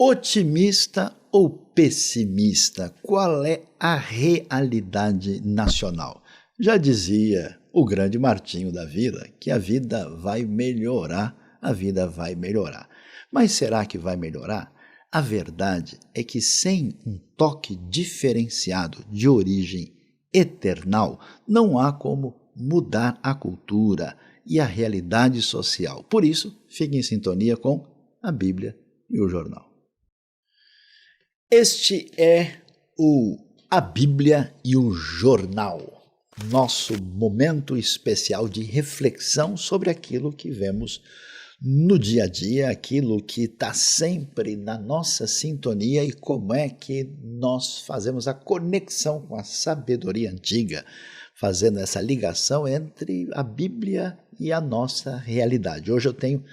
Otimista ou pessimista? Qual é a realidade nacional? Já dizia o grande Martinho da Vila que a vida vai melhorar, a vida vai melhorar. Mas será que vai melhorar? A verdade é que sem um toque diferenciado de origem eternal, não há como mudar a cultura e a realidade social. Por isso, fique em sintonia com a Bíblia e o Jornal. Este é a Bíblia e o Jornal, nosso momento especial de reflexão sobre aquilo que vemos no dia a dia, aquilo que está sempre na nossa sintonia e como é que nós fazemos a conexão com a sabedoria antiga, fazendo essa ligação entre a Bíblia e a nossa realidade. Hoje eu tenho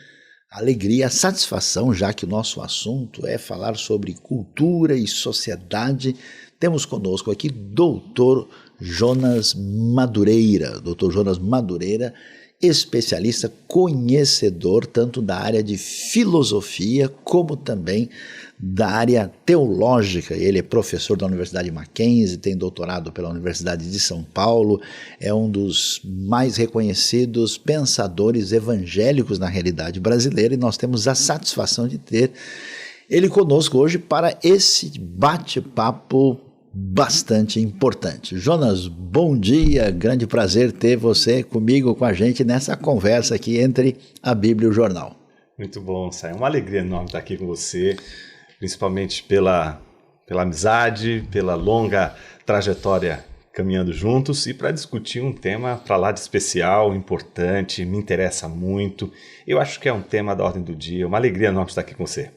alegria, satisfação, já que o nosso assunto é falar sobre cultura e sociedade. Temos conosco aqui Dr. Jonas Madureira. Dr. Jonas Madureira, especialista, conhecedor tanto da área de filosofia como também da área teológica. Ele é professor da Universidade Mackenzie, tem doutorado pela Universidade de São Paulo, é um dos mais reconhecidos pensadores evangélicos na realidade brasileira e nós temos a satisfação de ter ele conosco hoje para esse bate-papo bastante importante. Jonas, bom dia, grande prazer ter você comigo, com a gente nessa conversa aqui entre a Bíblia e o Jornal. Muito bom, Sai. Uma alegria enorme estar aqui com você, principalmente pela amizade, pela longa trajetória caminhando juntos e para discutir um tema para lá de especial, importante, me interessa muito. Eu acho que é um tema da ordem do dia, uma alegria enorme estar aqui com você.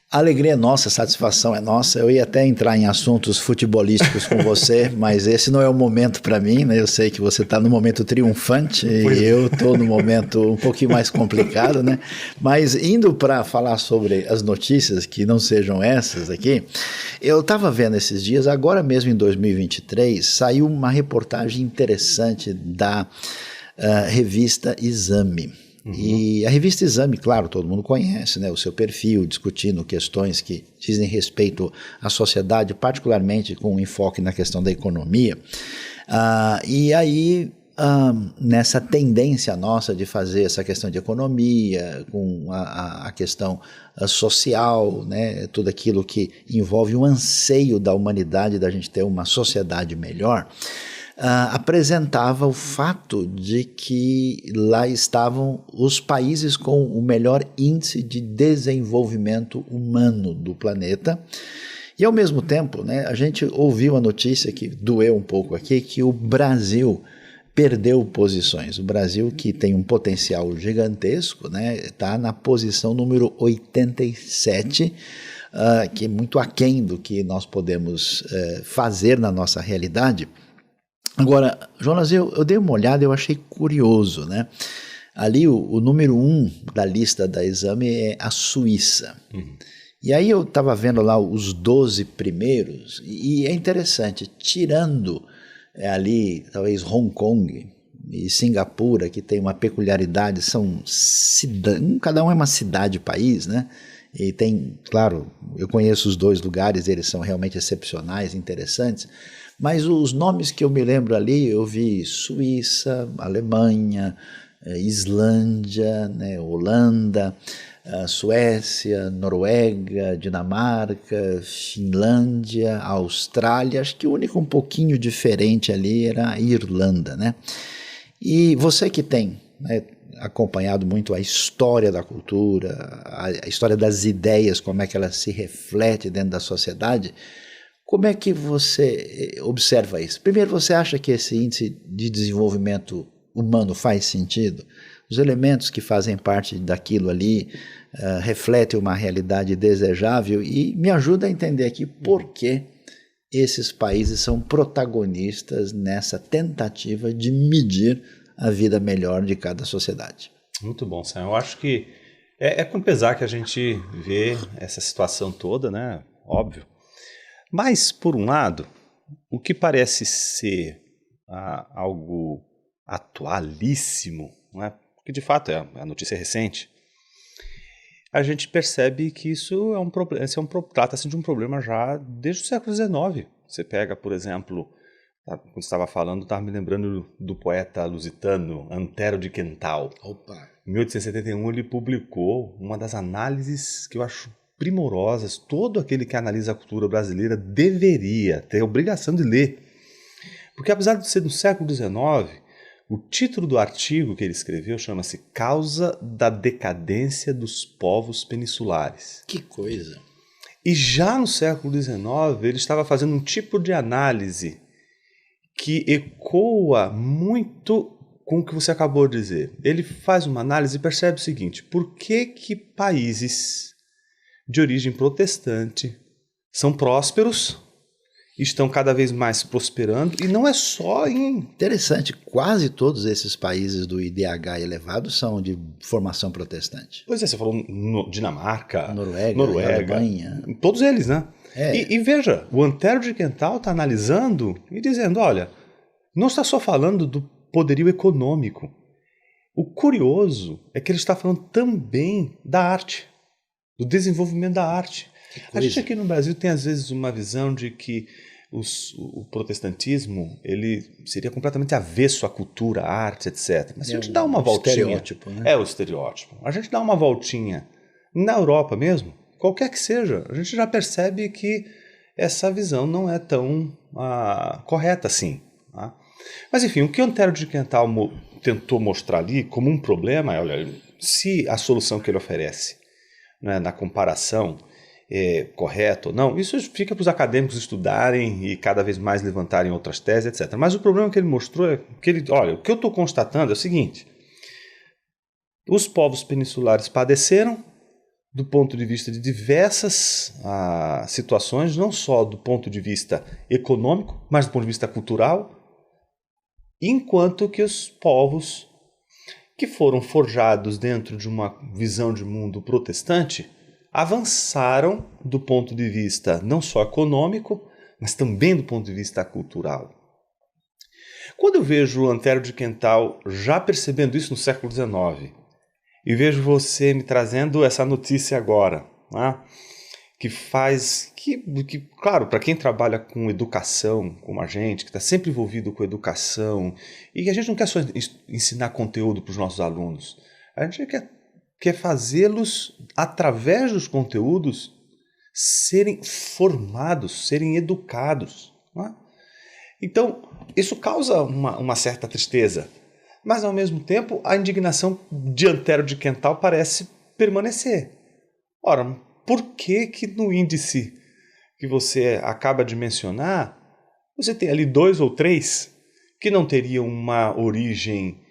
A alegria é nossa, a satisfação é nossa. Eu ia até entrar em assuntos futebolísticos com você, mas esse não é o momento para mim, né? Eu sei que você está no momento triunfante e eu estou no momento um pouquinho mais complicado, né? Mas indo para falar sobre as notícias que não sejam essas aqui, eu estava vendo esses dias, agora mesmo em 2023, saiu uma reportagem interessante da revista Exame. E a revista Exame, claro, todo mundo conhece, né, o seu perfil, discutindo questões que dizem respeito à sociedade, particularmente com um enfoque na questão da economia. E aí, nessa tendência nossa de fazer essa questão de economia, com a questão social, né, tudo aquilo que envolve o anseio da humanidade da gente ter uma sociedade melhor, apresentava o fato de que lá estavam os países com o melhor índice de desenvolvimento humano do planeta. E ao mesmo tempo, né, a gente ouviu a notícia que doeu um pouco aqui, que o Brasil perdeu posições. O Brasil, que tem um potencial gigantesco, né, está na posição número 87, que é muito aquém do que nós podemos fazer na nossa realidade. Agora, Jonas, eu dei uma olhada e eu achei curioso, né? Ali o número 1 da lista da Exame é a Suíça. E aí eu estava vendo lá os 12 primeiros e é interessante, tirando ali talvez Hong Kong e Singapura, que tem uma peculiaridade, são cada um é uma cidade-país, né? E tem, claro, eu conheço os dois lugares, eles são realmente excepcionais, interessantes, mas os nomes que eu me lembro ali, eu vi Suíça, Alemanha, Islândia, né, Holanda, Suécia, Noruega, Dinamarca, Finlândia, Austrália. Acho que o único um pouquinho diferente ali era a Irlanda, né? E você que tem, né, acompanhado muito a história da cultura, a história das ideias, como é que ela se reflete dentro da sociedade, como é que você observa isso? Primeiro, você acha que esse índice de desenvolvimento humano faz sentido? Os elementos que fazem parte daquilo ali refletem uma realidade desejável e me ajuda a entender aqui por que esses países são protagonistas nessa tentativa de medir a vida melhor de cada sociedade. Muito bom, Sam. Eu acho que é com pesar que a gente vê essa situação toda, né? Óbvio. Mas, por um lado, o que parece ser algo atualíssimo, não é? Porque de fato a notícia é recente, a gente percebe que isso é um problema, trata-se de um problema já desde o século XIX. Você pega, por exemplo, quando você estava falando, estava me lembrando do poeta lusitano Antero de Quental. Opa! Em 1871 ele publicou uma das análises que eu acho primorosas. Todo aquele que analisa a cultura brasileira deveria ter a obrigação de ler. Porque apesar de ser do século XIX, o título do artigo que ele escreveu chama-se Causa da Decadência dos Povos Peninsulares. Que coisa! E já no século XIX ele estava fazendo um tipo de análise que ecoa muito com o que você acabou de dizer. Ele faz uma análise e percebe o seguinte: por que países de origem protestante são prósperos, estão cada vez mais prosperando, e não é só em... Interessante, quase todos esses países do IDH elevado são de formação protestante. Pois é, você falou Dinamarca, Noruega, Alemanha. Todos eles, né? É. E veja, o Antero de Quental está analisando e dizendo, olha, não está só falando do poderio econômico. O curioso é que ele está falando também da arte, do desenvolvimento da arte. A gente aqui no Brasil tem às vezes uma visão de que o protestantismo ele seria completamente avesso à cultura, à arte, etc. Mas se a gente dá uma voltinha... estereótipo, né? É o estereótipo. A gente dá uma voltinha na Europa mesmo, qualquer que seja, a gente já percebe que essa visão não é tão correta assim. Tá? Mas enfim, o que o Antero de Quental tentou mostrar ali como um problema é, olha, se a solução que ele oferece, né, na comparação correto ou não, isso fica para os acadêmicos estudarem e cada vez mais levantarem outras teses, etc. Mas o problema que ele mostrou é que olha, o que eu estou constatando é o seguinte: os povos peninsulares padeceram do ponto de vista de diversas situações, não só do ponto de vista econômico, mas do ponto de vista cultural, enquanto que os povos que foram forjados dentro de uma visão de mundo protestante avançaram do ponto de vista não só econômico, mas também do ponto de vista cultural. Quando eu vejo o Antero de Quental já percebendo isso no século XIX, e vejo você me trazendo essa notícia agora, né, que faz que claro, para quem trabalha com educação, como a gente, que está sempre envolvido com educação, e a gente não quer só ensinar conteúdo para os nossos alunos, a gente quer fazê-los, através dos conteúdos, serem formados, serem educados. Né? Então, isso causa uma certa tristeza, mas, ao mesmo tempo, a indignação de Antero de Quental parece permanecer. Ora, por que no índice que você acaba de mencionar, você tem ali 2 ou 3 que não teriam uma origem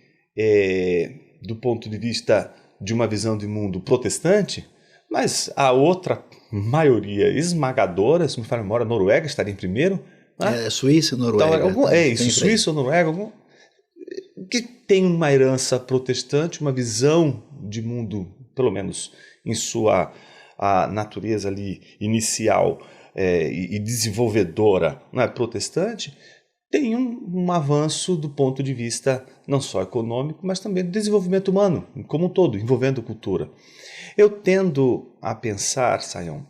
do ponto de vista de uma visão de mundo protestante, mas a outra maioria esmagadora, se me falha a memória, a Noruega estaria em primeiro. Né? Suíça, Noruega. Então, isso, Suíça ou Noruega, que tem uma herança protestante, uma visão de mundo, pelo menos em sua natureza ali inicial e desenvolvedora, não é, protestante, tem um avanço do ponto de vista não só econômico, mas também do desenvolvimento humano, como um todo, envolvendo cultura. Eu tendo a pensar, Sayão,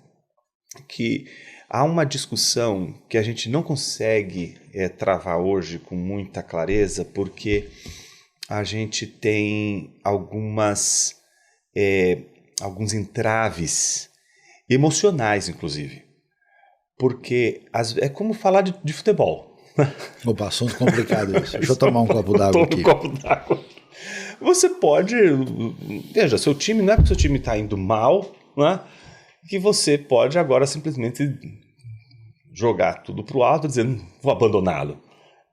que há uma discussão que a gente não consegue travar hoje com muita clareza, porque a gente tem alguns entraves emocionais, inclusive. Porque é como falar de futebol. Opa, assunto complicado isso. Deixa eu tomar um copo d'água aqui. Você pode... Veja, seu time, não é porque seu time está indo mal, né, que você pode agora simplesmente jogar tudo para o alto dizendo, vou abandoná-lo.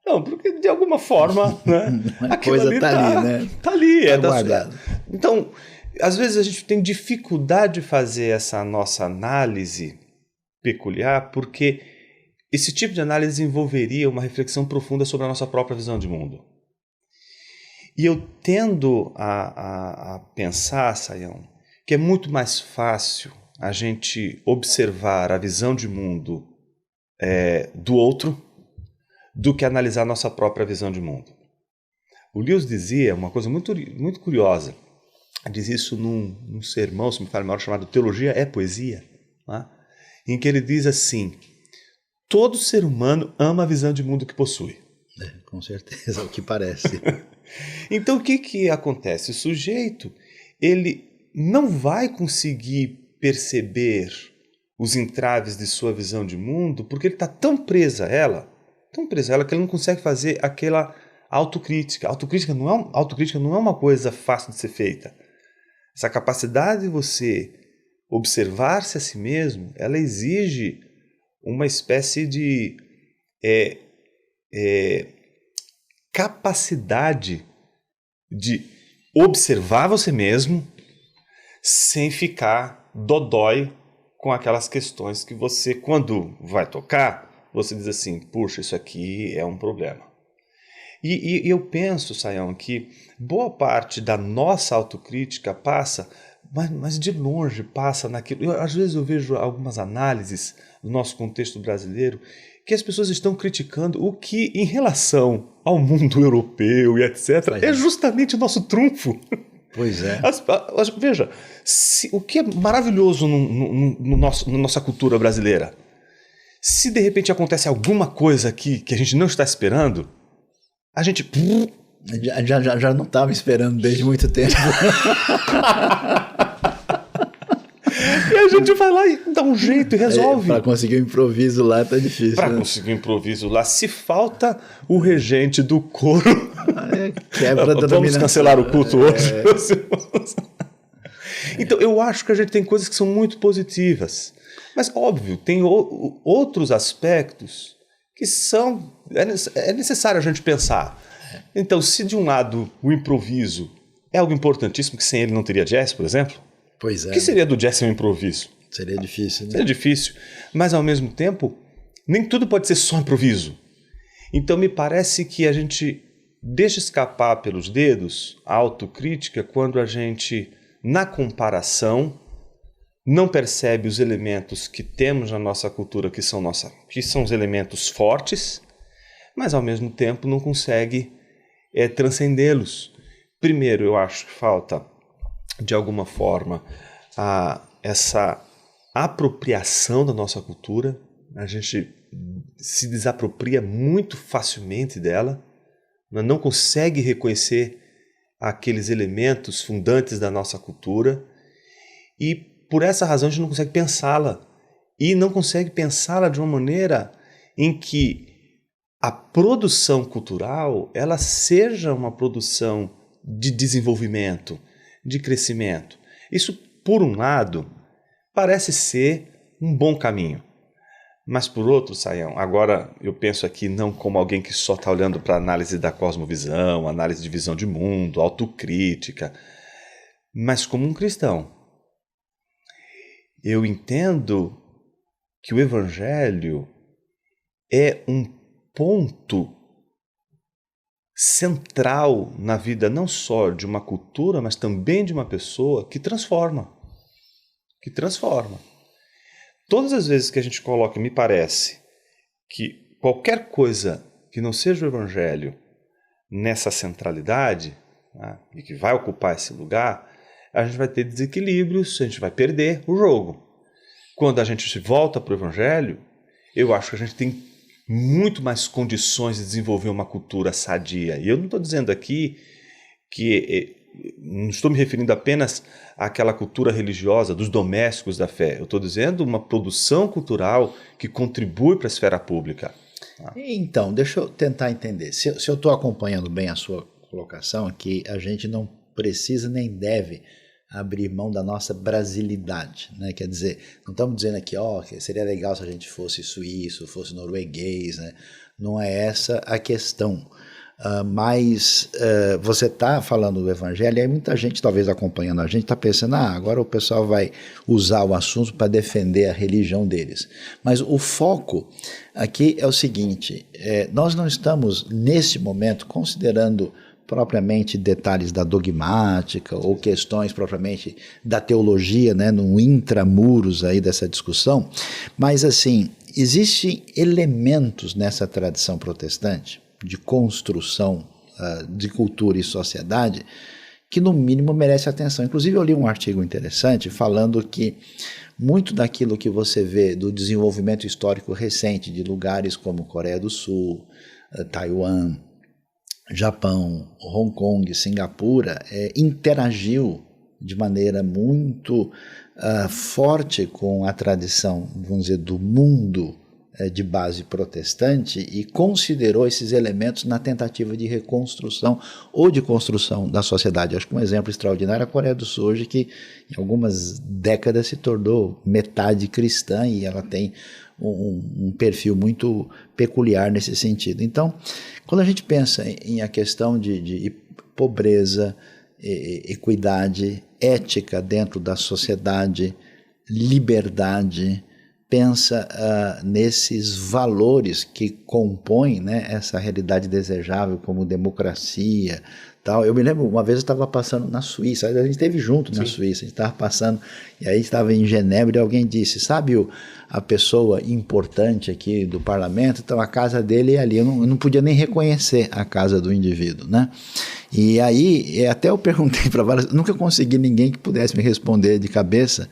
Não, porque de alguma forma, né, a coisa está ali, né? Está ali. Tá guardado. Então, às vezes a gente tem dificuldade de fazer essa nossa análise peculiar, porque esse tipo de análise envolveria uma reflexão profunda sobre a nossa própria visão de mundo. E eu tendo a pensar, Sayão, que é muito mais fácil a gente observar a visão de mundo do outro do que analisar a nossa própria visão de mundo. O Lewis dizia uma coisa muito, muito curiosa. diz isso num sermão, se me fala melhor, chamado Teologia é Poesia, né? Em que ele diz assim: todo ser humano ama a visão de mundo que possui. Com certeza, é o que parece. Então o que acontece? O sujeito, ele não vai conseguir perceber os entraves de sua visão de mundo porque ele está tão preso a ela que ele não consegue fazer aquela autocrítica. Autocrítica não é uma coisa fácil de ser feita. Essa capacidade de você observar-se a si mesmo, ela exige uma espécie de capacidade de observar você mesmo sem ficar dodói com aquelas questões que você, quando vai tocar, você diz assim, puxa, isso aqui é um problema. E eu penso, Sayão, que boa parte da nossa autocrítica passa, mas de longe passa naquilo. Às vezes eu vejo algumas análises do nosso contexto brasileiro que as pessoas estão criticando o que, em relação ao mundo europeu e etc., é justamente o nosso trunfo. Pois é. Veja, o que é maravilhoso na nossa cultura brasileira, se de repente acontece alguma coisa aqui que a gente não está esperando, a gente... Já não estava esperando desde muito tempo. E a gente vai lá e dá um jeito e resolve. Para conseguir um improviso lá tá difícil. Para conseguir um improviso lá, se falta o regente do coro... Quebra da dominação. Vamos cancelar o culto hoje. Então, eu acho que a gente tem coisas que são muito positivas. Mas, óbvio, tem outros aspectos que são... É necessário a gente pensar. Então, se de um lado o improviso é algo importantíssimo, que sem ele não teria jazz, por exemplo, pois é. O que seria do jazz sem o improviso? Seria difícil, né? Seria difícil. Mas, ao mesmo tempo, nem tudo pode ser só improviso. Então, me parece que a gente deixa escapar pelos dedos a autocrítica quando a gente, na comparação, não percebe os elementos que temos na nossa cultura que são os elementos fortes, mas ao mesmo tempo não consegue transcendê-los. Primeiro, eu acho que falta, de alguma forma, essa apropriação da nossa cultura. A gente se desapropria muito facilmente dela, não consegue reconhecer aqueles elementos fundantes da nossa cultura e, por essa razão, a gente não consegue pensá-la. E não consegue pensá-la de uma maneira em que a produção cultural ela seja uma produção de desenvolvimento, de crescimento. Isso, por um lado, parece ser um bom caminho. Mas, por outro, Sayão, agora eu penso aqui não como alguém que só está olhando para a análise da cosmovisão, análise de visão de mundo, autocrítica, mas como um cristão. Eu entendo que o Evangelho é um ponto central na vida não só de uma cultura, mas também de uma pessoa que transforma. Que transforma. Todas as vezes que a gente coloca, me parece, que qualquer coisa que não seja o Evangelho nessa centralidade, né, e que vai ocupar esse lugar, a gente vai ter desequilíbrios, a gente vai perder o jogo. Quando a gente volta para o Evangelho, eu acho que a gente tem muito mais condições de desenvolver uma cultura sadia. E eu não estou dizendo aqui que... Não estou me referindo apenas àquela cultura religiosa dos domésticos da fé. Eu estou dizendo uma produção cultural que contribui para a esfera pública. Então, deixa eu tentar entender. Se eu estou acompanhando bem a sua colocação aqui, a gente não precisa nem deve abrir mão da nossa brasilidade, né? Quer dizer, não estamos dizendo aqui, que seria legal se a gente fosse suíço, fosse norueguês, né? Não é essa a questão. Mas você está falando do Evangelho e aí muita gente talvez acompanhando a gente está pensando, agora o pessoal vai usar o assunto para defender a religião deles. Mas o foco aqui é o seguinte, nós não estamos nesse momento considerando propriamente detalhes da dogmática ou questões propriamente da teologia, né, no intramuros aí dessa discussão, mas assim, existem elementos nessa tradição protestante de construção de cultura e sociedade que no mínimo merece atenção. Inclusive eu li um artigo interessante falando que muito daquilo que você vê do desenvolvimento histórico recente de lugares como Coreia do Sul, Taiwan, Japão, Hong Kong, Singapura, interagiu de maneira muito forte com a tradição, vamos dizer, do mundo de base protestante e considerou esses elementos na tentativa de reconstrução ou de construção da sociedade. Acho que um exemplo extraordinário é a Coreia do Sul, hoje, que em algumas décadas se tornou metade cristã e ela tem um perfil muito peculiar nesse sentido. Então, quando a gente pensa em a questão de pobreza, equidade, ética dentro da sociedade, liberdade, pensa nesses valores que compõem, né, essa realidade desejável como democracia, tal. Eu me lembro, uma vez eu estava passando na Suíça, a gente esteve junto na Suíça, a gente estava passando, e aí estava em Genebra e alguém disse, sabe a pessoa importante aqui do parlamento? Então a casa dele é ali, eu não podia nem reconhecer a casa do indivíduo, né? E aí, até eu perguntei para várias, nunca consegui ninguém que pudesse me responder de cabeça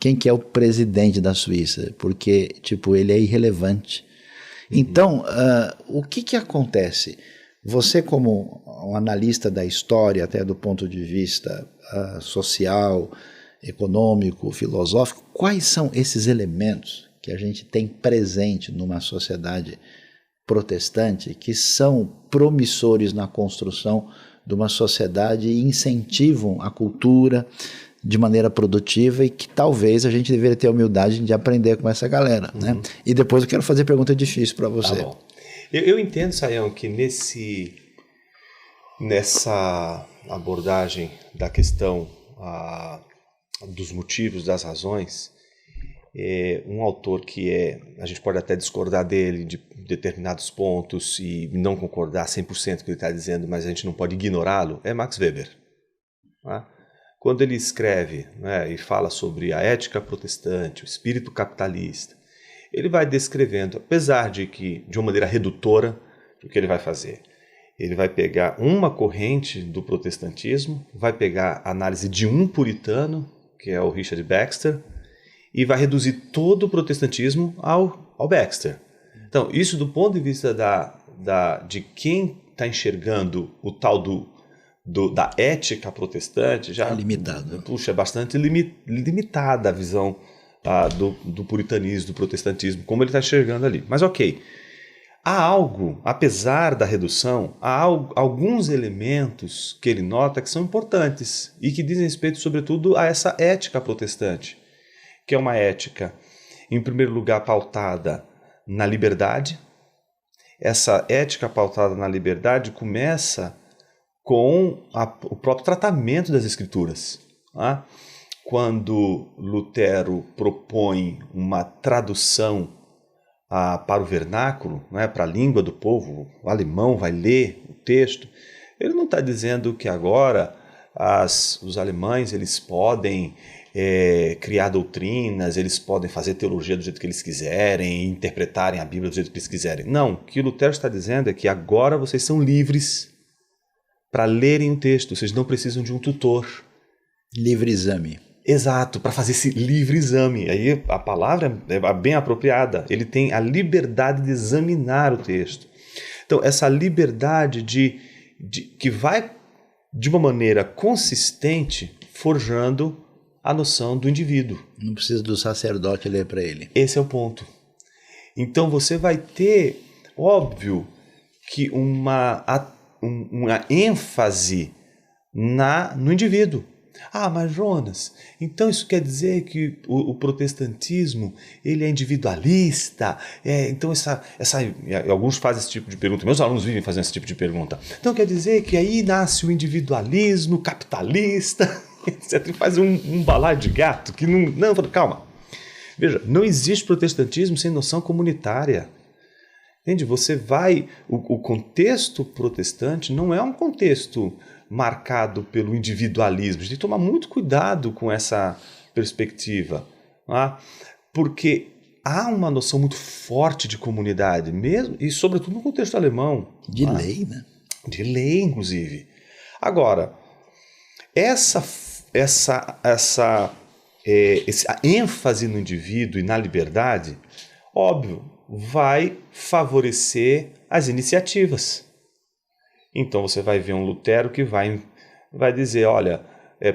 quem que é o presidente da Suíça, porque, tipo, ele é irrelevante. Então, o que acontece? Você, como um analista da história, até do ponto de vista social, econômico, filosófico, quais são esses elementos que a gente tem presente numa sociedade protestante que são promissores na construção de uma sociedade e incentivam a cultura de maneira produtiva e que talvez a gente deveria ter a humildade de aprender com essa galera, né? E depois eu quero fazer pergunta difícil para você. Tá bom. Eu entendo, Sayão, que nessa abordagem da questão dos motivos, das razões, um autor que a gente pode até discordar dele de determinados pontos e não concordar 100% com o que ele está dizendo, mas a gente não pode ignorá-lo, é Max Weber. Tá? Quando ele escreve, né, e fala sobre a ética protestante, o espírito capitalista, ele vai descrevendo, apesar de que, de uma maneira redutora, o que ele vai fazer? Ele vai pegar uma corrente do protestantismo, vai pegar a análise de um puritano, que é o Richard Baxter, e vai reduzir todo o protestantismo ao Baxter. Então, isso do ponto de vista de quem está enxergando o tal da ética protestante, já é limitado. Puxa, é bastante limitada a visão do puritanismo, do protestantismo, como ele está enxergando ali. Mas ok, há algo, apesar da redução, há alguns elementos que ele nota que são importantes e que dizem respeito, sobretudo, a essa ética protestante, que é uma ética, em primeiro lugar, pautada na liberdade. Essa ética pautada na liberdade começa com o próprio tratamento das Escrituras. Tá? Quando Lutero propõe uma tradução para o vernáculo, né, para a língua do povo, o alemão vai ler o texto, ele não está dizendo que agora os alemães eles podem criar doutrinas, eles podem fazer teologia do jeito que eles quiserem, interpretarem a Bíblia do jeito que eles quiserem. Não, o que Lutero está dizendo é que agora vocês são livres para lerem o texto, vocês não precisam de um tutor. Livre exame. Exato, para fazer esse livre exame. Aí a palavra é bem apropriada. Ele tem a liberdade de examinar o texto. Então, essa liberdade que vai, de uma maneira consistente, forjando a noção do indivíduo. Não precisa do sacerdote ler para ele. Esse é o ponto. Então, você vai ter, óbvio, que uma ênfase no indivíduo. Ah, mas Jonas, então isso quer dizer que o protestantismo ele é individualista? Então alguns fazem esse tipo de pergunta, meus alunos vivem fazendo esse tipo de pergunta. Então quer dizer que aí nasce o individualismo capitalista, etc. Faz um balaio de gato que não, calma. Veja, não existe protestantismo sem noção comunitária. Entende? O contexto protestante não é um contexto marcado pelo individualismo. A gente tem que tomar muito cuidado com essa perspectiva, tá? Porque há uma noção muito forte de comunidade, mesmo e sobretudo no contexto alemão. De lei, né? De lei, inclusive. Agora, a ênfase no indivíduo e na liberdade, óbvio, vai favorecer as iniciativas. Então você vai ver um Lutero que vai dizer, olha,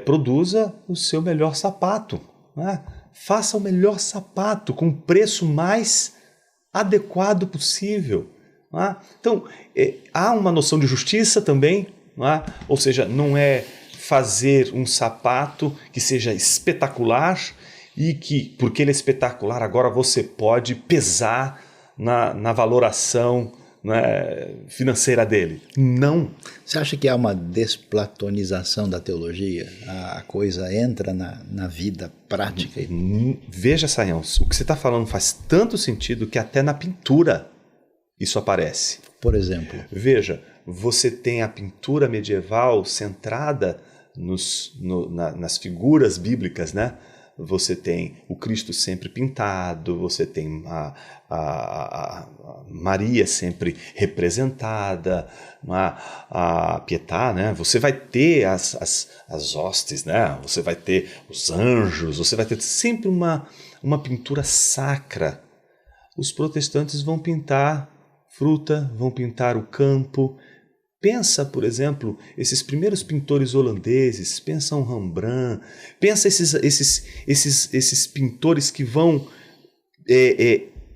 produza o seu melhor sapato, né? Faça o melhor sapato com o preço mais adequado possível. Né? Então, há uma noção de justiça também, né? Ou seja, não é fazer um sapato que seja espetacular e que, porque ele é espetacular, agora você pode pesar na valoração, né, financeira dele. Não. Você acha que há uma desplatonização da teologia? A coisa entra na vida prática? Veja, Sayão, o que você está falando faz tanto sentido que até na pintura isso aparece. Por exemplo? Veja, você tem a pintura medieval centrada nas figuras bíblicas, né? Você tem o Cristo sempre pintado, você tem a Maria sempre representada, a Pietà, né? Você vai ter as hostes, né? Você vai ter os anjos, você vai ter sempre uma pintura sacra. Os protestantes vão pintar fruta, vão pintar o campo. Pensa, por exemplo, esses primeiros pintores holandeses, pensa um Rembrandt, pensa esses pintores que vão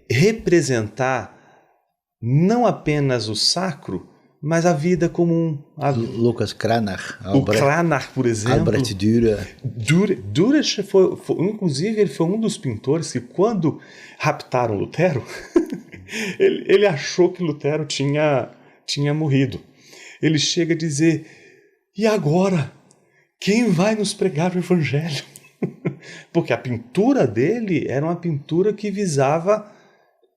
representar não apenas o sacro, mas a vida comum. Lucas Cranach. O Cranach, por exemplo. Albrecht Dürer. Dürer inclusive, ele foi um dos pintores que, quando raptaram Lutero, ele achou que Lutero tinha morrido. Ele chega a dizer, e agora? Quem vai nos pregar o evangelho? Porque a pintura dele era uma pintura que visava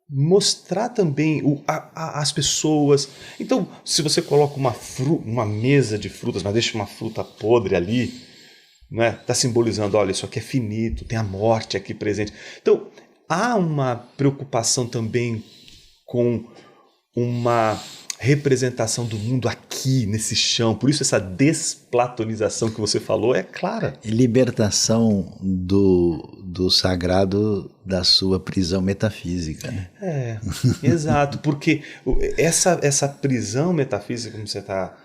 mostrar também as pessoas. Então, se você coloca uma mesa de frutas, mas deixa uma fruta podre ali, né? Está simbolizando, olha, isso aqui é finito, tem a morte aqui presente. Então, há uma preocupação também com uma representação do mundo aqui, nesse chão. Por isso essa desplatonização que você falou é clara. E libertação do sagrado da sua prisão metafísica. Né? Exato. Porque essa prisão metafísica, como você está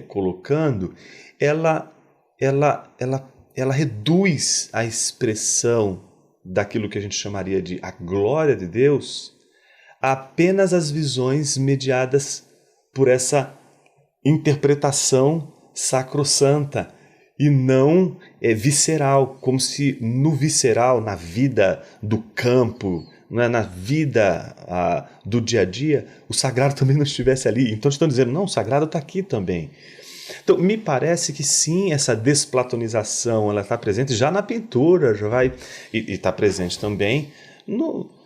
colocando, ela reduz a expressão daquilo que a gente chamaria de a glória de Deus apenas as visões mediadas por essa interpretação sacrossanta e não visceral, como se no visceral, na vida do campo, né, na vida do dia a dia, o sagrado também não estivesse ali. Então estão dizendo, não, o sagrado está aqui também. Então me parece que sim, essa desplatonização ela está presente já na pintura, já vai e está presente também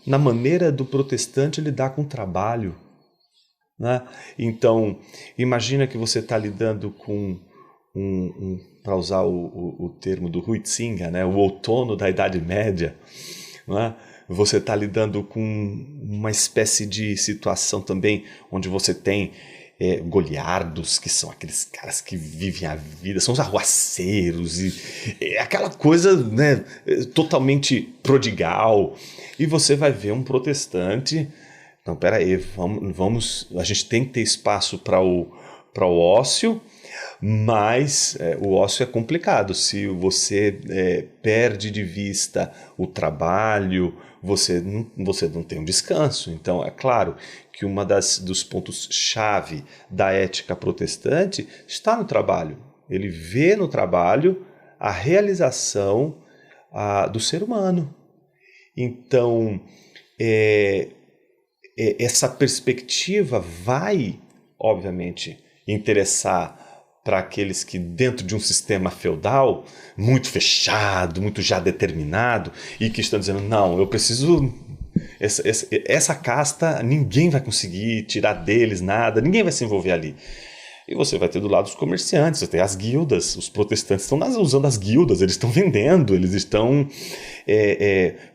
na maneira do protestante lidar com o trabalho. Né? Então, imagina que você está lidando com para usar o termo do Huitzinga, né? O outono da Idade Média. Né? Você está lidando com uma espécie de situação também onde você tem goliardos, que são aqueles caras que vivem a vida, são os arruaceiros, e aquela coisa, né, totalmente prodigal. E você vai ver um protestante, não, peraí, a gente tem que ter espaço para o ócio, mas o ócio é complicado. Se você perde de vista o trabalho, você não tem um descanso. Então, é claro que dos pontos-chave da ética protestante está no trabalho. Ele vê no trabalho a realização do ser humano. Então, essa perspectiva vai, obviamente, interessar para aqueles que, dentro de um sistema feudal muito fechado, muito já determinado, e que estão dizendo, não, eu preciso... Essa casta, ninguém vai conseguir tirar deles nada, ninguém vai se envolver ali. E você vai ter do lado os comerciantes, você tem as guildas, os protestantes estão usando as guildas, eles estão vendendo, eles estão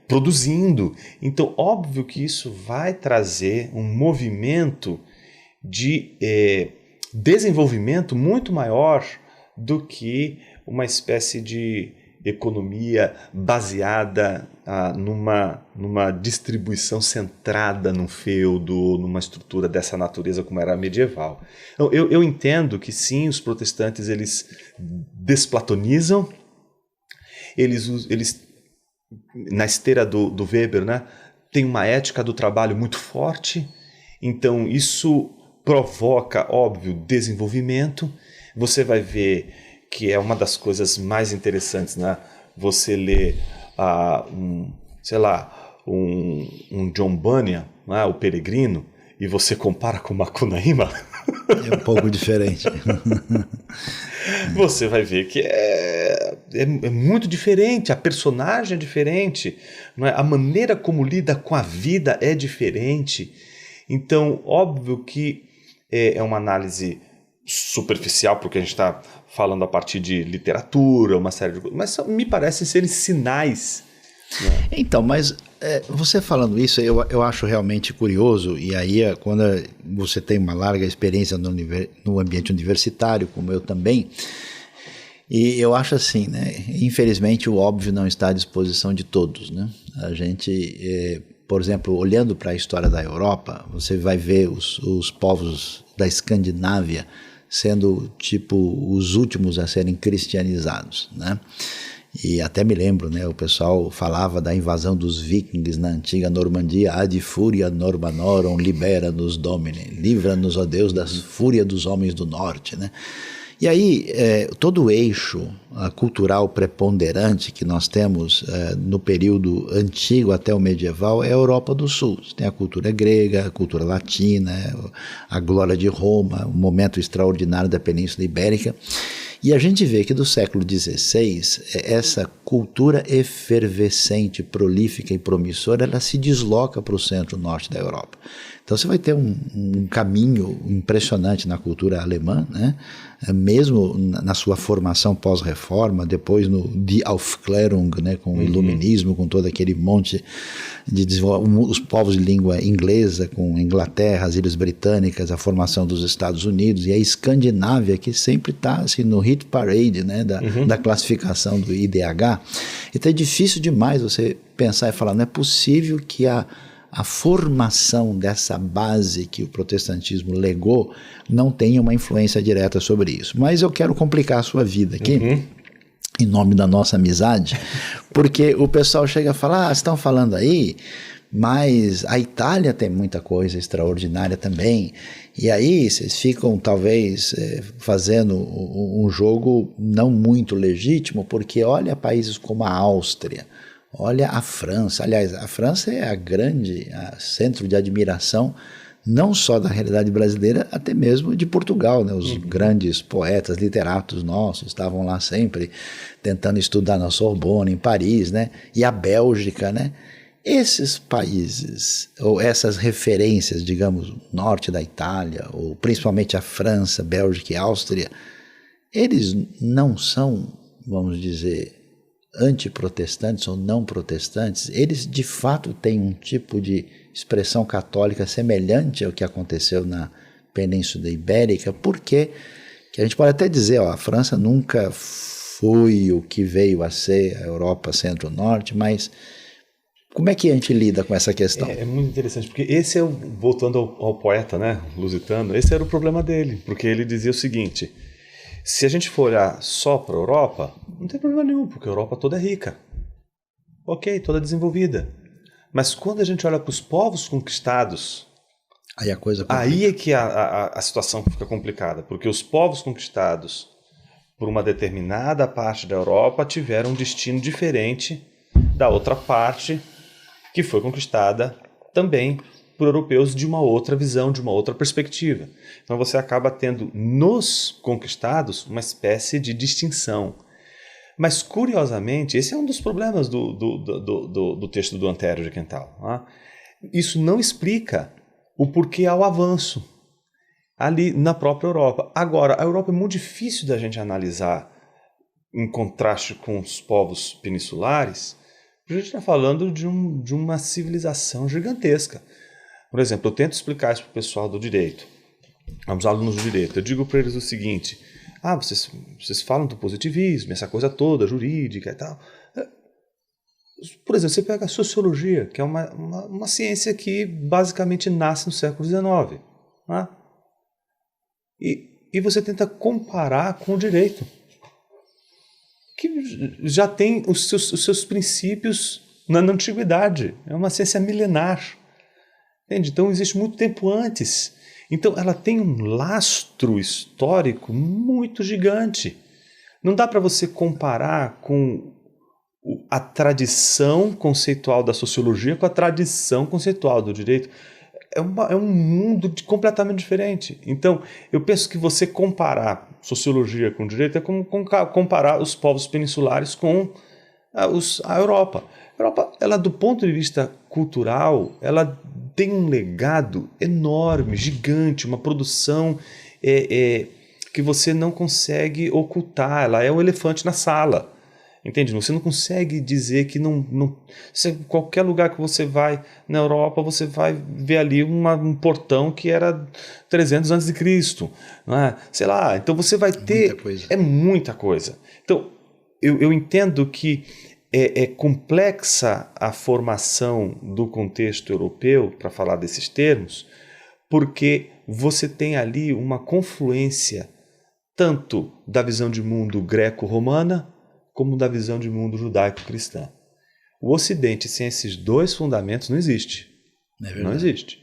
produzindo. Então, óbvio que isso vai trazer um movimento de desenvolvimento muito maior do que uma espécie de economia baseada numa distribuição centrada num feudo, numa estrutura dessa natureza como era a medieval. Então, eu entendo que sim, os protestantes eles desplatonizam, eles na esteira do Weber, né, tem uma ética do trabalho muito forte, então isso provoca, óbvio, desenvolvimento. Você vai ver que é uma das coisas mais interessantes, né? Você lê um John Bunyan, né? O Peregrino, e você compara com Macunaíma. É um pouco diferente. Você vai ver que é muito diferente, a personagem é diferente, não é? A maneira como lida com a vida é diferente. Então, óbvio que é uma análise superficial, porque a gente está falando a partir de literatura, uma série de coisas, mas me parecem serem sinais. Né? Então, mas você falando isso, eu acho realmente curioso, e aí quando você tem uma larga experiência no ambiente universitário, como eu também, e eu acho assim, né? Infelizmente o óbvio não está à disposição de todos, né? A gente, por exemplo, olhando para a história da Europa, você vai ver os povos da Escandinávia sendo tipo os últimos a serem cristianizados, né? E até me lembro, né, o pessoal falava da invasão dos vikings na antiga Normandia, ad furia Normanorum libera-nos Domine, livra-nos, ó Deus, da fúria dos homens do norte, né? E aí, todo o eixo cultural preponderante que nós temos no período antigo até o medieval é a Europa do Sul. Tem a cultura grega, a cultura latina, a glória de Roma, o momento extraordinário da Península Ibérica. E a gente vê que do século XVI, essa cultura efervescente, prolífica e promissora, ela se desloca para o centro-norte da Europa. Então você vai ter um caminho impressionante na cultura alemã, né? Mesmo na sua formação pós-reforma, depois no Die Aufklärung, né? Com o iluminismo, com todo aquele monte de os povos de língua inglesa, com Inglaterra, as Ilhas Britânicas, a formação dos Estados Unidos e a Escandinávia, que sempre está assim, no hit parade, né? Da classificação do IDH. Então é difícil demais você pensar e falar, não é possível que a formação dessa base que o protestantismo legou não tenha uma influência direta sobre isso. Mas eu quero complicar a sua vida aqui, em nome da nossa amizade, porque o pessoal chega a falar, vocês estão falando aí, mas a Itália tem muita coisa extraordinária também, e aí vocês ficam talvez fazendo um jogo não muito legítimo, porque olha países como a Áustria, olha a França. Aliás, a França é centro de admiração não só da realidade brasileira, até mesmo de Portugal, né? Os grandes poetas, literatos nossos estavam lá sempre tentando estudar na Sorbonne, em Paris, né? E a Bélgica, né? Esses países, ou essas referências, digamos, norte da Itália, ou principalmente a França, Bélgica e Áustria, eles não são, vamos dizer, antiprotestantes ou não protestantes, eles de fato têm um tipo de expressão católica semelhante ao que aconteceu na Península Ibérica, porque que a gente pode até dizer, a França nunca foi o que veio a ser a Europa Centro-Norte, mas como é que a gente lida com essa questão? É muito interessante, porque esse é, voltando ao poeta, né, lusitano, esse era o problema dele, porque ele dizia o seguinte: se a gente for olhar só para a Europa, não tem problema nenhum, porque a Europa toda é rica. Ok, toda desenvolvida. Mas quando a gente olha para os povos conquistados, aí é que a situação fica complicada, porque os povos conquistados por uma determinada parte da Europa tiveram um destino diferente da outra parte que foi conquistada também por europeus de uma outra visão, de uma outra perspectiva. Então você acaba tendo nos conquistados uma espécie de distinção. Mas, curiosamente, esse é um dos problemas do texto do Antério de Quental. Né? Isso não explica o porquê há o avanço ali na própria Europa. Agora, a Europa é muito difícil da gente analisar em contraste com os povos peninsulares, porque a gente está falando de uma civilização gigantesca. Por exemplo, eu tento explicar isso para o pessoal do direito, aos alunos do direito. Eu digo para eles o seguinte: vocês falam do positivismo, essa coisa toda, jurídica e tal. Por exemplo, você pega a sociologia, que é uma ciência que basicamente nasce no século XIX. Né? E você tenta comparar com o direito, que já tem os seus princípios na antiguidade. É uma ciência milenar. Entende? Então, existe muito tempo antes. Então, ela tem um lastro histórico muito gigante. Não dá para você comparar com a tradição conceitual da sociologia com a tradição conceitual do direito. É um mundo completamente diferente. Então, eu penso que você comparar sociologia com direito é como comparar os povos peninsulares com a Europa. A Europa, ela, do ponto de vista cultural, ela tem um legado enorme, gigante, uma produção que você não consegue ocultar. Ela é um elefante na sala. Entende? Você não consegue dizer que qualquer lugar que você vai na Europa, você vai ver ali um portão que era 300 a.C., não é? Sei lá, então você vai ter... Muita coisa. É muita coisa. Então, eu entendo que é complexa a formação do contexto europeu, para falar desses termos, porque você tem ali uma confluência tanto da visão de mundo greco-romana, como da visão de mundo judaico-cristã. O Ocidente, sem esses dois fundamentos, não existe. Não existe.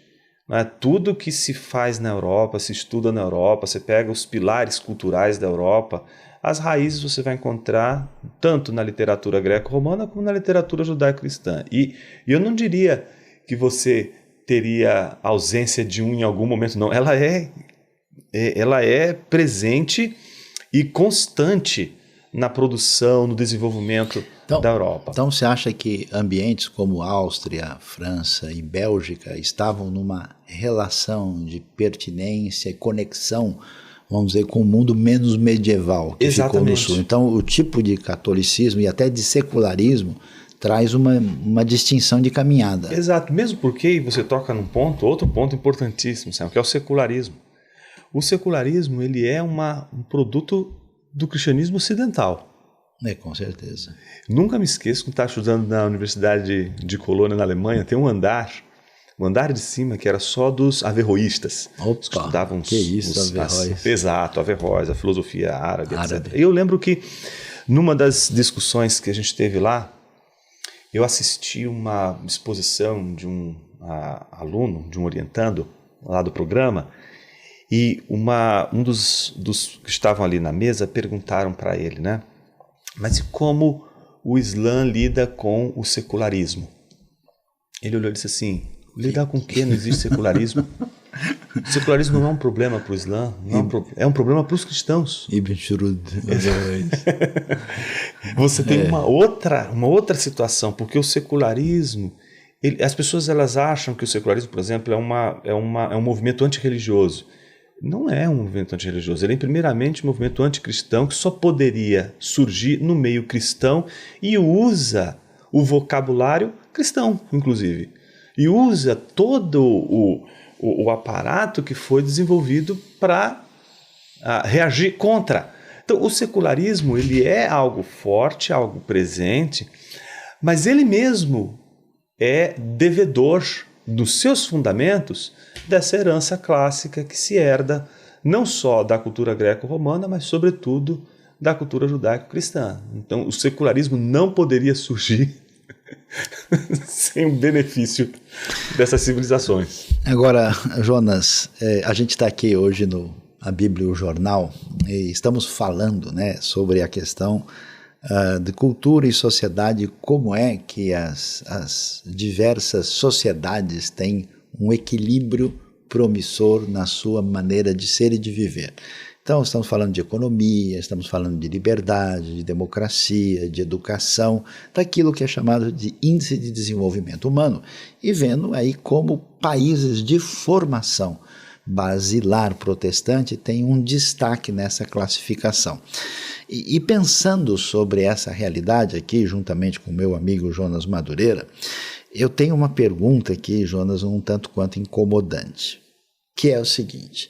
Não é? Tudo que se faz na Europa, se estuda na Europa, você pega os pilares culturais da Europa, as raízes você vai encontrar tanto na literatura greco-romana como na literatura judaico-cristã. E eu não diria que você teria ausência de um em algum momento, não. Ela é presente e constante na produção, no desenvolvimento da Europa. Então você acha que ambientes como Áustria, França e Bélgica estavam numa relação de pertinência e conexão, vamos dizer, com o mundo menos medieval que ficou no Sul? Então o tipo de catolicismo e até de secularismo traz uma distinção de caminhada. Exato, mesmo porque você toca num outro ponto importantíssimo, sabe, que é o secularismo. O secularismo, ele é um produto do cristianismo ocidental. Com certeza. Nunca me esqueço que estava estudando na Universidade de Colônia, na Alemanha, tem um andar de cima que era só dos averroístas. Opa, estudavam Averroes. Exato, Averroes, a filosofia árabe, etc. E eu lembro que, numa das discussões que a gente teve lá, eu assisti uma exposição de um aluno, de um orientando lá do programa, e um dos que estavam ali na mesa perguntaram para ele, né? Mas e como o Islã lida com o secularismo? Ele olhou e disse assim: lidar com o quê? Não existe secularismo. O secularismo não é um problema para o Islã, é um problema para os cristãos. Ibn Shurud. Você tem uma outra situação, porque o secularismo... as pessoas elas acham que o secularismo, por exemplo, é um movimento antirreligioso. Não é um movimento antirreligioso, ele é primeiramente um movimento anticristão que só poderia surgir no meio cristão e usa o vocabulário cristão, inclusive. E usa todo o aparato que foi desenvolvido para reagir contra. Então, o secularismo ele é algo forte, algo presente, mas ele mesmo é devedor dos seus fundamentos dessa herança clássica que se herda não só da cultura greco-romana, mas sobretudo da cultura judaico-cristã. Então o secularismo não poderia surgir sem o benefício dessas civilizações. Agora, Jonas, a gente está aqui hoje no A Bíblia e o Jornal e estamos falando, né, sobre a questão de cultura e sociedade, como é que as diversas sociedades têm um equilíbrio promissor na sua maneira de ser e de viver. Então, estamos falando de economia, estamos falando de liberdade, de democracia, de educação, daquilo que é chamado de índice de desenvolvimento humano, e vendo aí como países de formação basilar protestante têm um destaque nessa classificação. E pensando sobre essa realidade aqui, juntamente com o meu amigo Jonas Madureira, eu tenho uma pergunta aqui, Jonas, um tanto quanto incomodante, que é o seguinte: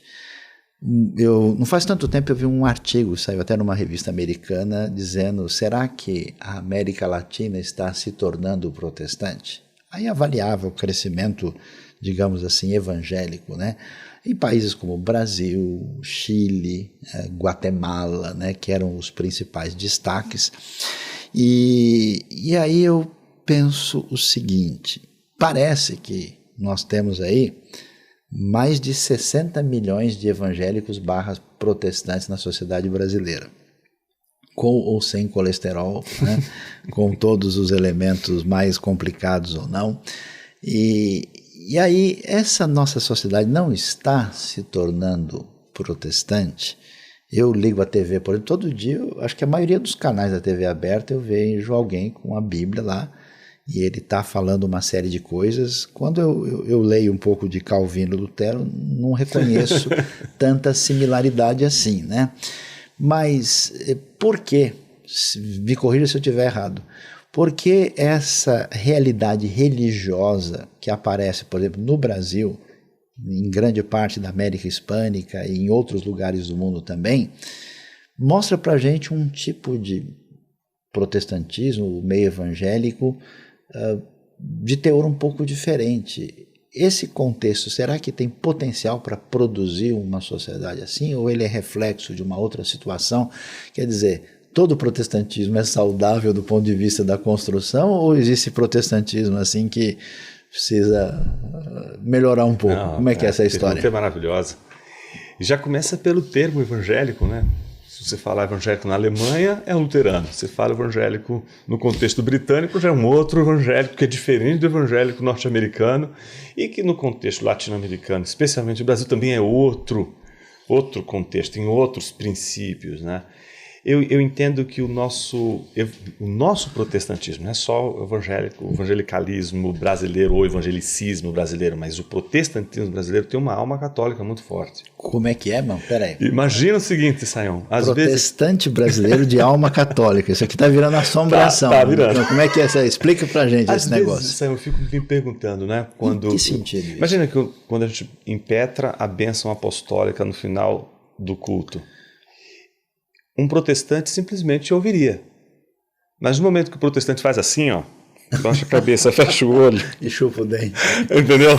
Não faz tanto tempo eu vi um artigo, saiu até numa revista americana, dizendo, será que a América Latina está se tornando protestante? Aí avaliava o crescimento, digamos assim, evangélico, né? Em países como Brasil, Chile, Guatemala, né, que eram os principais destaques. E aí eu penso o seguinte, parece que nós temos aí mais de 60 milhões de evangélicos / protestantes na sociedade brasileira, com ou sem colesterol, né? Com todos os elementos mais complicados ou não. E aí essa nossa sociedade não está se tornando protestante. Eu ligo a TV, por exemplo, todo dia, acho que a maioria dos canais da TV aberta eu vejo alguém com a Bíblia lá, e ele está falando uma série de coisas. Quando eu leio um pouco de Calvino e Lutero, não reconheço tanta similaridade assim, né? Mas por quê? Me corrija se eu estiver errado. Por que essa realidade religiosa que aparece, por exemplo, no Brasil, em grande parte da América Hispânica e em outros lugares do mundo também, mostra para a gente um tipo de protestantismo, meio evangélico, de teor um pouco diferente. Esse contexto, será que tem potencial para produzir uma sociedade assim, ou ele é reflexo de uma outra situação? Quer dizer, todo protestantismo é saudável do ponto de vista da construção, ou existe protestantismo assim que precisa melhorar um pouco? Não, como é que é essa história? É maravilhosa. E já começa pelo termo evangélico, né? Se você falar evangélico na Alemanha, é um luterano. Se você fala evangélico no contexto britânico, já é um outro evangélico que é diferente do evangélico norte-americano e que no contexto latino-americano, especialmente no Brasil, também é outro contexto, tem outros princípios, né? Eu entendo que o nosso protestantismo, não é só o evangelicalismo brasileiro ou evangelicismo brasileiro, mas o protestantismo brasileiro tem uma alma católica muito forte. Como é que é, mano? Peraí. Imagina o seguinte, Sayão. Protestante brasileiro de alma católica. Isso aqui tá virando assombração. Tá virando. Então, como é que é essa? Explica pra gente esse negócio. Sayão, eu fico me perguntando, né? Em que sentido isso? Imagina que quando a gente impetra a bênção apostólica no final do culto. Um protestante simplesmente ouviria. Mas no momento que o protestante faz assim, ó, baixa a cabeça, fecha o olho. E chupa o dente. Entendeu?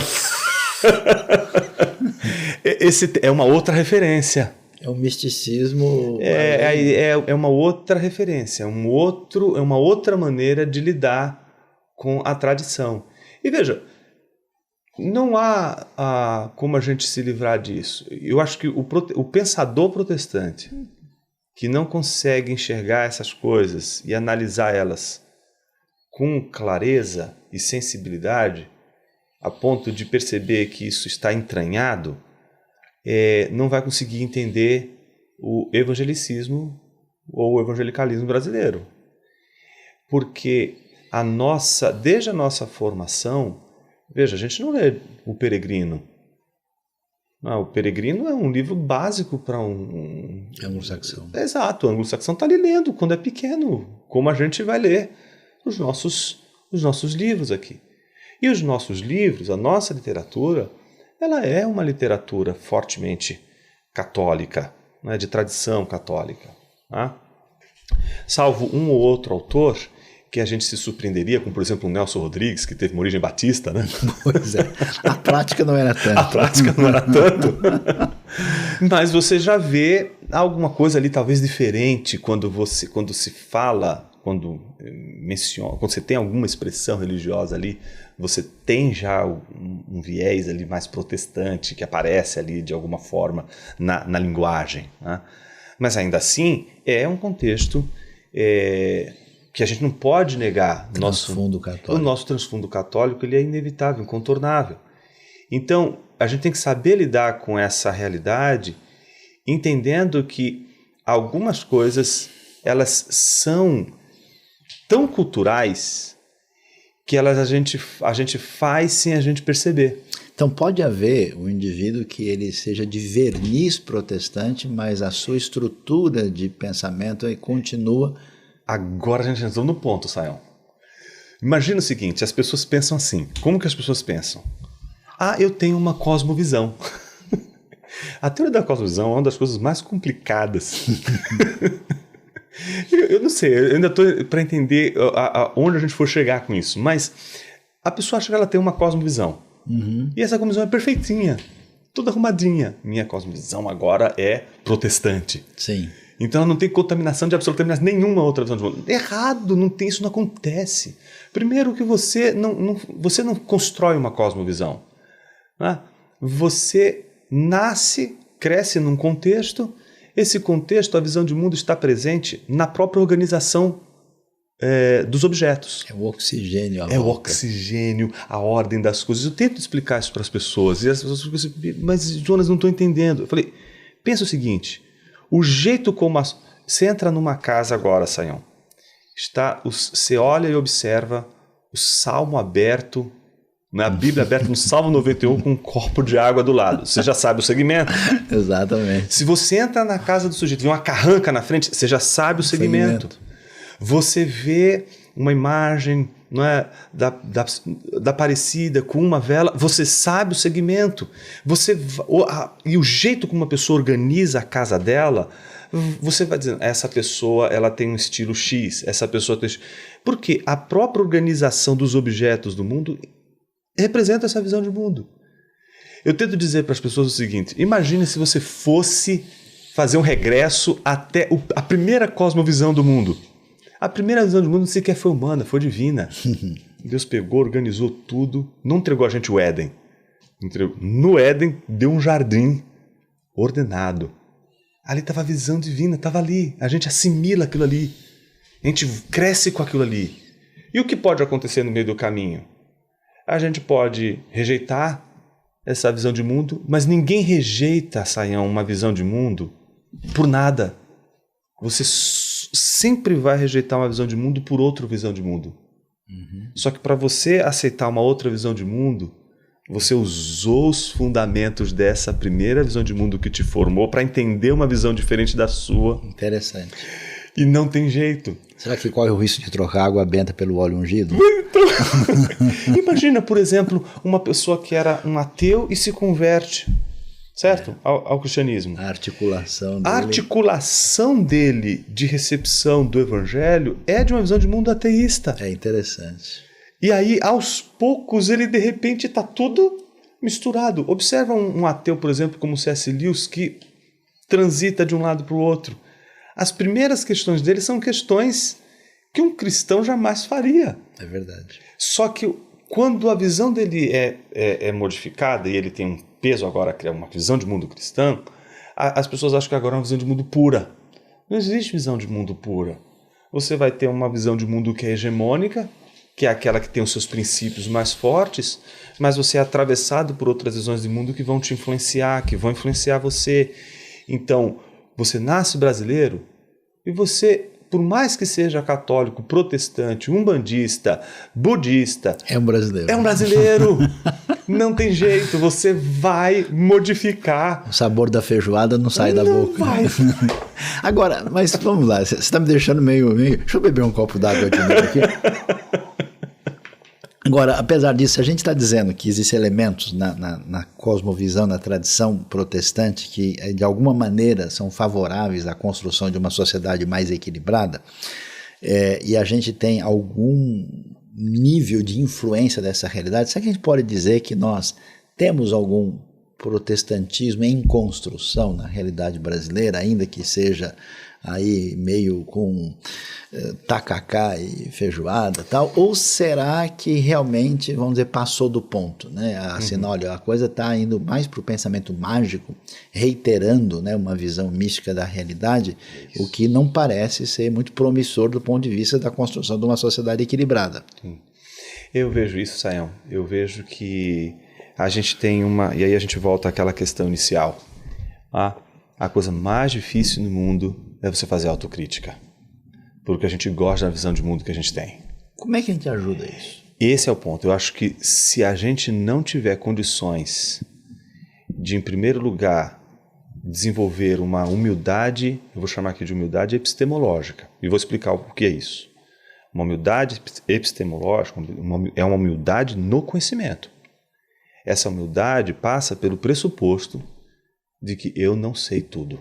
Esse é uma outra referência. É um misticismo. É uma outra referência, é uma outra maneira de lidar com a tradição. E veja, não há como a gente se livrar disso. Eu acho que o pensador protestante que não consegue enxergar essas coisas e analisar elas com clareza e sensibilidade, a ponto de perceber que isso está entranhado, não vai conseguir entender o evangelicismo ou o evangelicalismo brasileiro. Porque desde a nossa formação, veja, a gente não lê O Peregrino. O Peregrino é um livro básico para anglo-saxão. Exato, o anglo-saxão está ali lendo quando é pequeno, como a gente vai ler os nossos livros aqui. E os nossos livros, a nossa literatura, ela é uma literatura fortemente católica, né, de tradição católica. Tá? Salvo um ou outro autor que a gente se surpreenderia, como por exemplo o Nelson Rodrigues, que teve uma origem batista, né? Pois é, a prática não era tanto. A prática não era tanto. Mas você já vê alguma coisa ali talvez diferente quando se fala, quando você tem alguma expressão religiosa ali, você tem já um viés ali mais protestante que aparece ali de alguma forma na linguagem, né? Mas ainda assim é um contexto que a gente não pode negar. O nosso transfundo católico ele é inevitável, incontornável. Então, a gente tem que saber lidar com essa realidade, entendendo que algumas coisas elas são tão culturais que a gente faz sem a gente perceber. Então pode haver um indivíduo que ele seja de verniz protestante, mas a sua estrutura de pensamento continua. Agora a gente entrou no ponto, Sayão. Imagina o seguinte, as pessoas pensam assim. Como que as pessoas pensam? Eu tenho uma cosmovisão. A teoria da cosmovisão é uma das coisas mais complicadas. Eu não sei, eu ainda estou para entender onde a gente for chegar com isso, mas a pessoa acha que ela tem uma cosmovisão. E essa cosmovisão é perfeitinha, toda arrumadinha. Minha cosmovisão agora é protestante. Sim. Então ela não tem contaminação de absolutamente nenhuma outra visão de mundo. Errado, não tem, isso não acontece. Primeiro que você não constrói uma cosmovisão. Né? Você nasce, cresce num contexto. Esse contexto, a visão de mundo está presente na própria organização dos objetos. É o oxigênio. É o oxigênio, a ordem das coisas. Eu tento explicar isso para as pessoas. E as pessoas ficam assim, mas Jonas, não estou entendendo. Eu falei, pensa o seguinte, o jeito como... Você entra numa casa agora, Sayão. Você olha e observa o Salmo aberto, a Bíblia aberta no Salmo 91 com um copo de água do lado. Você já sabe o segmento. Exatamente. Se você entra na casa do sujeito e vê uma carranca na frente, você já sabe o segmento. Você vê uma imagem, não é, da Aparecida com uma vela, você sabe o segmento. E o jeito como uma pessoa organiza a casa dela, você vai dizendo, essa pessoa ela tem um estilo X, essa pessoa tem... Porque a própria organização dos objetos do mundo representa essa visão de mundo. Eu tento dizer para as pessoas o seguinte, imagine se você fosse fazer um regresso até a primeira cosmovisão do mundo. A primeira visão do mundo não sequer foi humana, foi divina. Deus pegou, organizou tudo, não entregou a gente o Éden. No Éden deu um jardim ordenado. Ali estava a visão divina, estava ali. A gente assimila aquilo ali. A gente cresce com aquilo ali. E o que pode acontecer no meio do caminho? A gente pode rejeitar essa visão de mundo, mas ninguém rejeita, Sayão, uma visão de mundo por nada. Você sempre vai rejeitar uma visão de mundo por outra visão de mundo. Só que para você aceitar uma outra visão de mundo, você usou os fundamentos dessa primeira visão de mundo que te formou para entender uma visão diferente da sua. Interessante. E não tem jeito. Será que corre o risco de trocar água benta pelo óleo ungido? Então, imagina, por exemplo, uma pessoa que era um ateu e se converte, certo? Ao cristianismo. A articulação dele. A articulação dele de recepção do evangelho é de uma visão de mundo ateísta. É interessante. E aí, aos poucos, ele de repente está tudo misturado. Observa um ateu, por exemplo, como C.S. Lewis, que transita de um lado para o outro. As primeiras questões dele são questões que um cristão jamais faria. É verdade. Só que quando a visão dele é modificada e ele tem um peso agora, que é uma visão de mundo cristão, as pessoas acham que agora é uma visão de mundo pura. Não existe visão de mundo pura. Você vai ter uma visão de mundo que é hegemônica, que é aquela que tem os seus princípios mais fortes, mas você é atravessado por outras visões de mundo que vão te influenciar, que vão influenciar você. Então, você nasce brasileiro e você, por mais que seja católico, protestante, umbandista, budista... É um brasileiro. É um brasileiro. Não tem jeito, você vai modificar. O sabor da feijoada não sai da boca. Não vai. Agora, mas vamos lá, você está me deixando meio... Deixa eu beber um copo d'água de novo aqui. Agora, apesar disso, a gente está dizendo que existem elementos na cosmovisão, na tradição protestante, que de alguma maneira são favoráveis à construção de uma sociedade mais equilibrada, e a gente tem algum nível de influência dessa realidade. Será que a gente pode dizer que nós temos algum protestantismo em construção na realidade brasileira, ainda que seja aí meio com tacacá e feijoada e tal, ou será que realmente, vamos dizer, passou do ponto, né? Assim, olha, a coisa está indo mais para o pensamento mágico, reiterando, né, uma visão mística da realidade, o que não parece ser muito promissor do ponto de vista da construção de uma sociedade equilibrada. Eu vejo isso, Sayão. Eu vejo que a gente tem uma... E aí a gente volta àquela questão inicial. A coisa mais difícil no mundo é você fazer autocrítica. Porque a gente gosta da visão de mundo que a gente tem. Como é que a gente ajuda isso? Esse é o ponto. Eu acho que se a gente não tiver condições de, em primeiro lugar, desenvolver uma humildade, eu vou chamar aqui de humildade epistemológica, e vou explicar o que é isso. Uma humildade epistemológica é uma humildade no conhecimento. Essa humildade passa pelo pressuposto de que eu não sei tudo.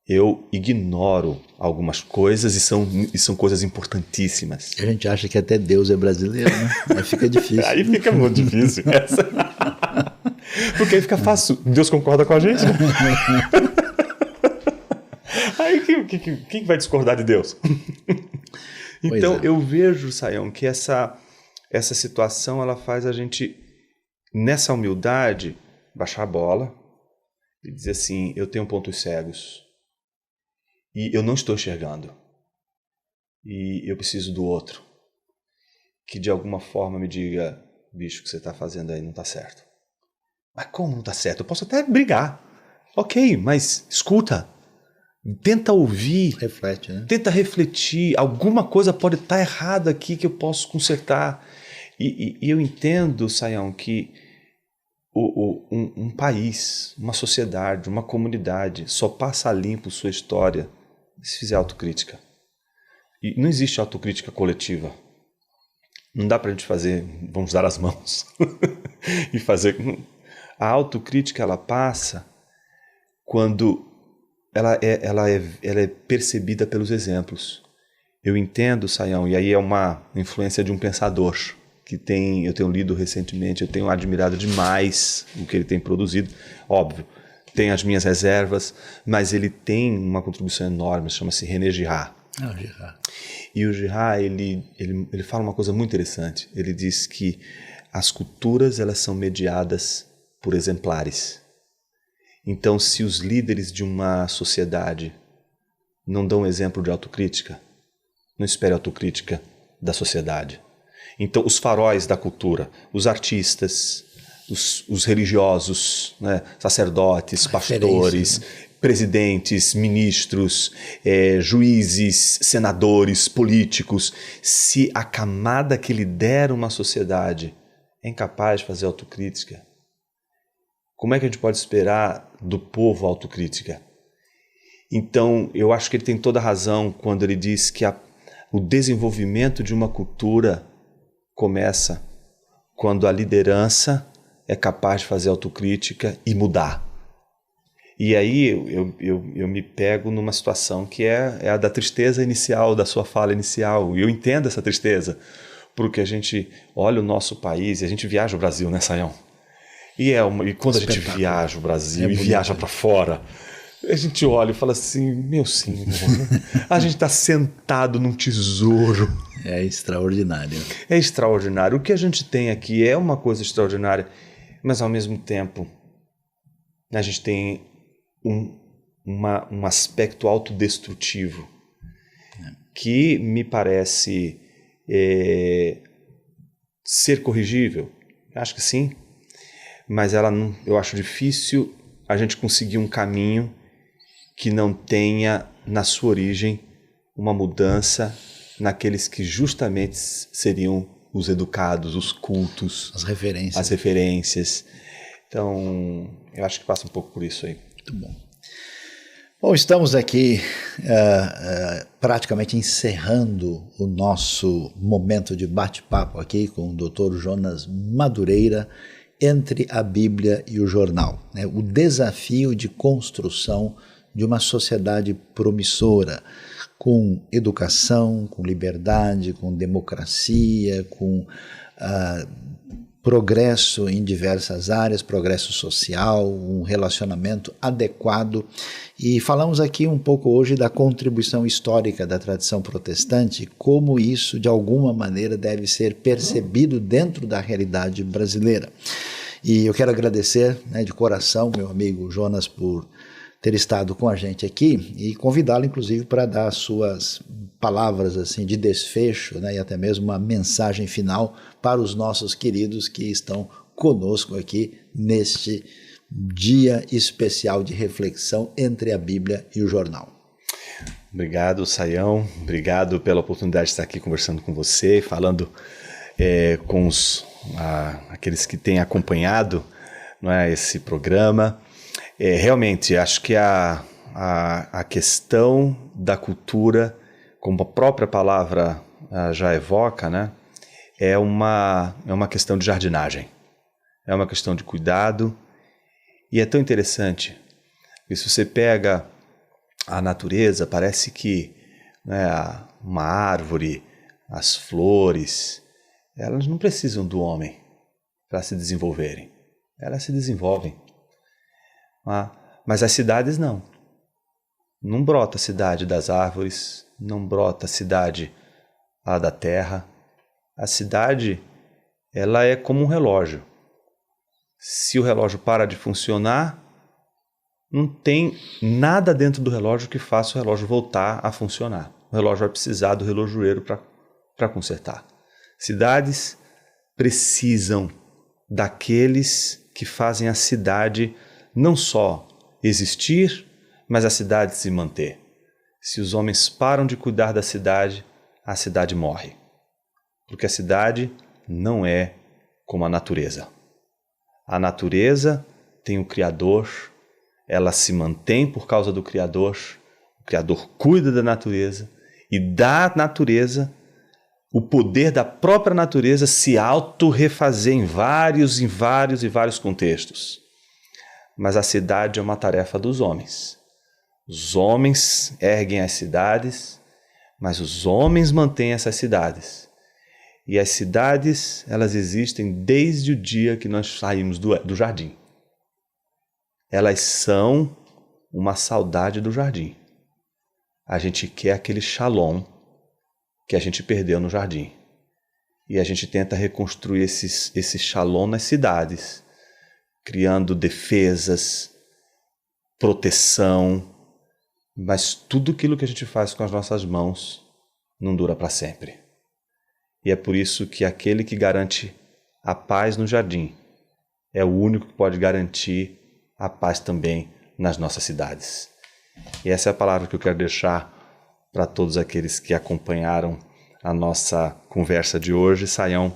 Eu ignoro algumas coisas e são coisas importantíssimas. A gente acha que até Deus é brasileiro, né? Aí fica difícil. Aí fica muito difícil. Porque aí fica fácil. Deus concorda com a gente, né? Aí quem vai discordar de Deus? Então eu vejo, Sayão, que essa situação ela faz a gente, nessa humildade, baixar a bola e dizer assim, eu tenho pontos cegos e eu não estou enxergando e eu preciso do outro que de alguma forma me diga, bicho, o que você está fazendo aí não está certo. Mas como não está certo? Eu posso até brigar. Ok, mas escuta, tenta ouvir, reflete, né? Tenta refletir, alguma coisa pode estar errada aqui que eu posso consertar. E eu entendo, Sayão, que um país, uma sociedade, uma comunidade só passa limpo sua história se fizer autocrítica. E não existe autocrítica coletiva. Não dá pra gente fazer, vamos dar as mãos e fazer. A autocrítica ela passa quando ela é percebida pelos exemplos. Eu entendo, Sayão, e aí é uma influência de um pensador eu tenho lido recentemente, eu tenho admirado demais o que ele tem produzido. Óbvio, tem as minhas reservas, mas ele tem uma contribuição enorme, chama-se René Girard. E o Girard, ele fala uma coisa muito interessante. Ele diz que as culturas elas são mediadas por exemplares. Então, se os líderes de uma sociedade não dão exemplo de autocrítica, não espere autocrítica da sociedade. Então, os faróis da cultura, os artistas, os religiosos, né, sacerdotes, pastores, presidentes, ministros, juízes, senadores, políticos, se a camada que lidera uma sociedade é incapaz de fazer autocrítica, como é que a gente pode esperar do povo autocrítica? Então, eu acho que ele tem toda a razão quando ele diz que o desenvolvimento de uma cultura começa quando a liderança é capaz de fazer autocrítica e mudar. E aí eu me pego numa situação que é a da tristeza inicial, da sua fala inicial. E eu entendo essa tristeza, porque a gente olha o nosso país e a gente viaja o Brasil, né, Sayão? E quando a gente viaja o Brasil e viaja para fora, a gente olha e fala assim, meu Senhor, a gente está sentado num tesouro. É extraordinário. É extraordinário. O que a gente tem aqui é uma coisa extraordinária, mas ao mesmo tempo a gente tem um aspecto autodestrutivo que me parece ser corrigível. Acho que sim, mas eu acho difícil a gente conseguir um caminho que não tenha na sua origem uma mudança naqueles que justamente seriam os educados, os cultos, as referências. Então, eu acho que passa um pouco por isso aí. Muito bom. Bom, estamos aqui praticamente encerrando o nosso momento de bate-papo aqui com o Dr. Jonas Madureira, entre a Bíblia e o jornal, né? O desafio de construção de uma sociedade promissora, com educação, com liberdade, com democracia, com progresso em diversas áreas, progresso social, um relacionamento adequado. E falamos aqui um pouco hoje da contribuição histórica da tradição protestante, como isso de alguma maneira deve ser percebido dentro da realidade brasileira. E eu quero agradecer, né, de coração, meu amigo Jonas, por ter estado com a gente aqui e convidá-lo, inclusive, para dar as suas palavras assim, de desfecho, né, e até mesmo uma mensagem final para os nossos queridos que estão conosco aqui neste dia especial de reflexão entre a Bíblia e o jornal. Obrigado, Sayão. Obrigado pela oportunidade de estar aqui conversando com você, falando com aqueles que têm acompanhado, não é, esse programa. Realmente, acho que a questão da cultura, como a própria palavra já evoca, né, é uma questão de jardinagem, é uma questão de cuidado E é tão interessante, que se você pega a natureza, parece que, né, uma árvore, as flores, elas não precisam do homem para se desenvolverem. Elas se desenvolvem. Mas as cidades não. Não brota a cidade das árvores, não brota a cidade da terra. A cidade, ela é como um relógio. Se o relógio para de funcionar, não tem nada dentro do relógio que faça o relógio voltar a funcionar. O relógio vai precisar do relojoeiro para consertar. Cidades precisam daqueles que fazem a cidade não só existir, mas a cidade se manter. Se os homens param de cuidar da cidade, a cidade morre. Porque a cidade não é como a natureza. A natureza tem o Criador, ela se mantém por causa do Criador, o Criador cuida da natureza e da natureza o poder da própria natureza se auto-refazer em vários contextos. Mas a cidade é uma tarefa dos homens. Os homens erguem as cidades, mas os homens mantêm essas cidades. E as cidades, elas existem desde o dia que nós saímos do jardim. Elas são uma saudade do jardim. A gente quer aquele shalom que a gente perdeu no jardim. E a gente tenta reconstruir esse shalom nas cidades, criando defesas, proteção, mas tudo aquilo que a gente faz com as nossas mãos não dura para sempre. E é por isso que aquele que garante a paz no jardim é o único que pode garantir a paz também nas nossas cidades. E essa é a palavra que eu quero deixar para todos aqueles que acompanharam a nossa conversa de hoje, saiam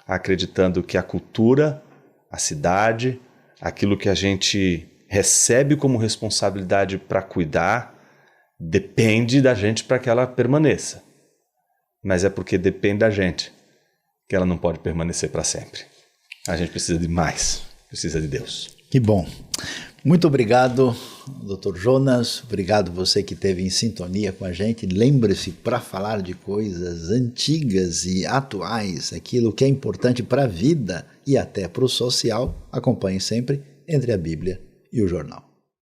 acreditando que a cultura, a cidade, aquilo que a gente recebe como responsabilidade para cuidar, depende da gente para que ela permaneça. Mas é porque depende da gente que ela não pode permanecer para sempre. A gente precisa de mais, precisa de Deus. Que bom. Muito obrigado, Dr. Jonas. Obrigado você que esteve em sintonia com a gente. Lembre-se, para falar de coisas antigas e atuais, aquilo que é importante para a vida e até para o social, acompanhe sempre Entre a Bíblia e o Jornal.